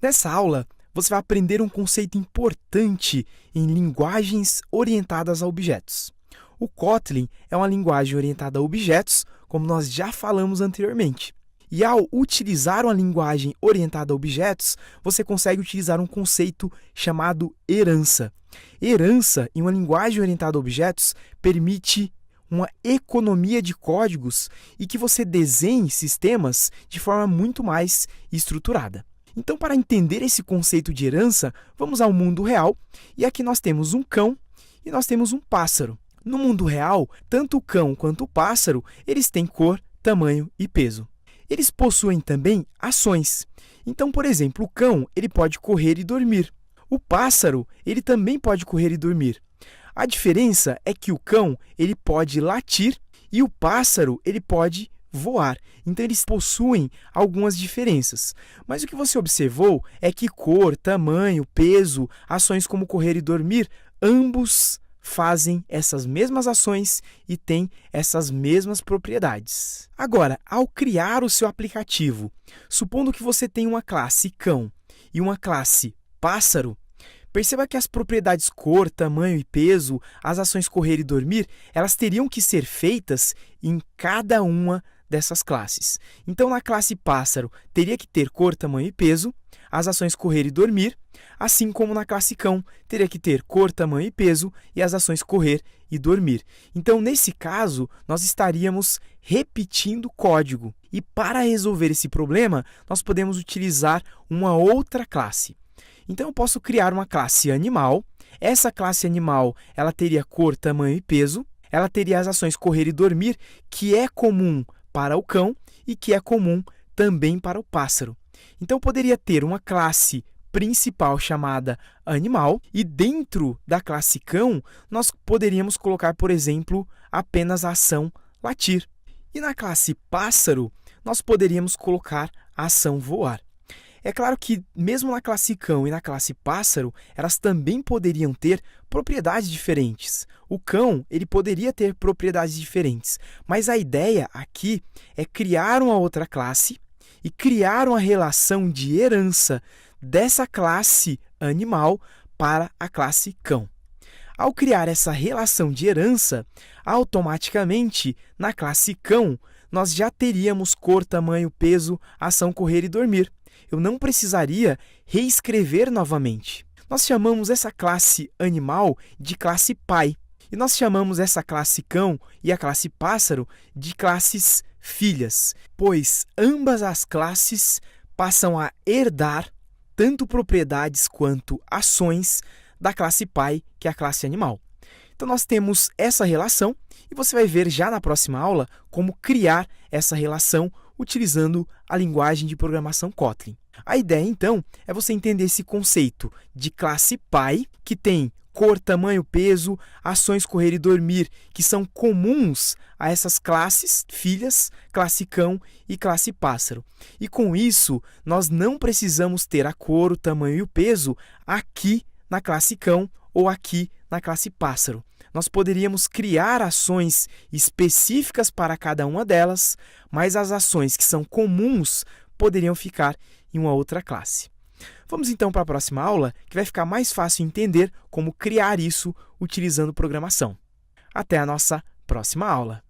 Nessa aula, você vai aprender um conceito importante em linguagens orientadas a objetos. O Kotlin é uma linguagem orientada a objetos, como nós já falamos anteriormente. E ao utilizar uma linguagem orientada a objetos, você consegue utilizar um conceito chamado herança. Herança, em uma linguagem orientada a objetos, permite uma economia de códigos e que você desenhe sistemas de forma muito mais estruturada. Então, para entender esse conceito de herança, vamos ao mundo real, e aqui nós temos um cão e nós temos um pássaro. No mundo real, tanto o cão quanto o pássaro, eles têm cor, tamanho e peso. Eles possuem também ações. Então, por exemplo, o cão ele pode correr e dormir. O pássaro ele também pode correr e dormir. A diferença é que o cão ele pode latir e o pássaro ele pode voar. Então, eles possuem algumas diferenças. Mas o que você observou é que cor, tamanho, peso, ações como correr e dormir, ambos fazem essas mesmas ações e têm essas mesmas propriedades. Agora, ao criar o seu aplicativo, supondo que você tem uma classe cão e uma classe pássaro, perceba que as propriedades cor, tamanho e peso, as ações correr e dormir, elas teriam que ser feitas em cada uma dessas classes. Então, na classe pássaro, teria que ter cor, tamanho e peso, as ações correr e dormir, assim como na classe cão, teria que ter cor, tamanho e peso e as ações correr e dormir. Então, nesse caso, nós estaríamos repetindo o código. E para resolver esse problema, nós podemos utilizar uma outra classe. Então, eu posso criar uma classe animal. Essa classe animal ela teria cor, tamanho e peso. Ela teria as ações correr e dormir, que é comum para o cão e que é comum também para o pássaro. Então, eu poderia ter uma classe principal chamada animal e dentro da classe cão, nós poderíamos colocar, por exemplo, apenas a ação latir. E na classe pássaro, nós poderíamos colocar a ação voar. É claro que, mesmo na classe cão e na classe pássaro, elas também poderiam ter propriedades diferentes. O cão ele poderia ter propriedades diferentes, mas a ideia aqui é criar uma outra classe e criar uma relação de herança dessa classe animal para a classe cão. Ao criar essa relação de herança, automaticamente, na classe cão, nós já teríamos cor, tamanho, peso, ação, correr e dormir. Eu não precisaria reescrever novamente. Nós chamamos essa classe animal de classe pai. E nós chamamos essa classe cão e a classe pássaro de classes filhas, pois ambas as classes passam a herdar tanto propriedades quanto ações da classe pai, que é a classe animal. Então, nós temos essa relação e você vai ver já na próxima aula como criar essa relação utilizando a linguagem de programação Kotlin. A ideia, então, é você entender esse conceito de classe pai, que tem cor, tamanho, peso, ações correr e dormir, que são comuns a essas classes filhas, classe cão e classe pássaro. E com isso, nós não precisamos ter a cor, o tamanho e o peso aqui na classe cão ou aqui na classe pássaro. Nós poderíamos criar ações específicas para cada uma delas, mas as ações que são comuns poderiam ficar em uma outra classe. Vamos então para a próxima aula, que vai ficar mais fácil entender como criar isso utilizando programação. Até a nossa próxima aula!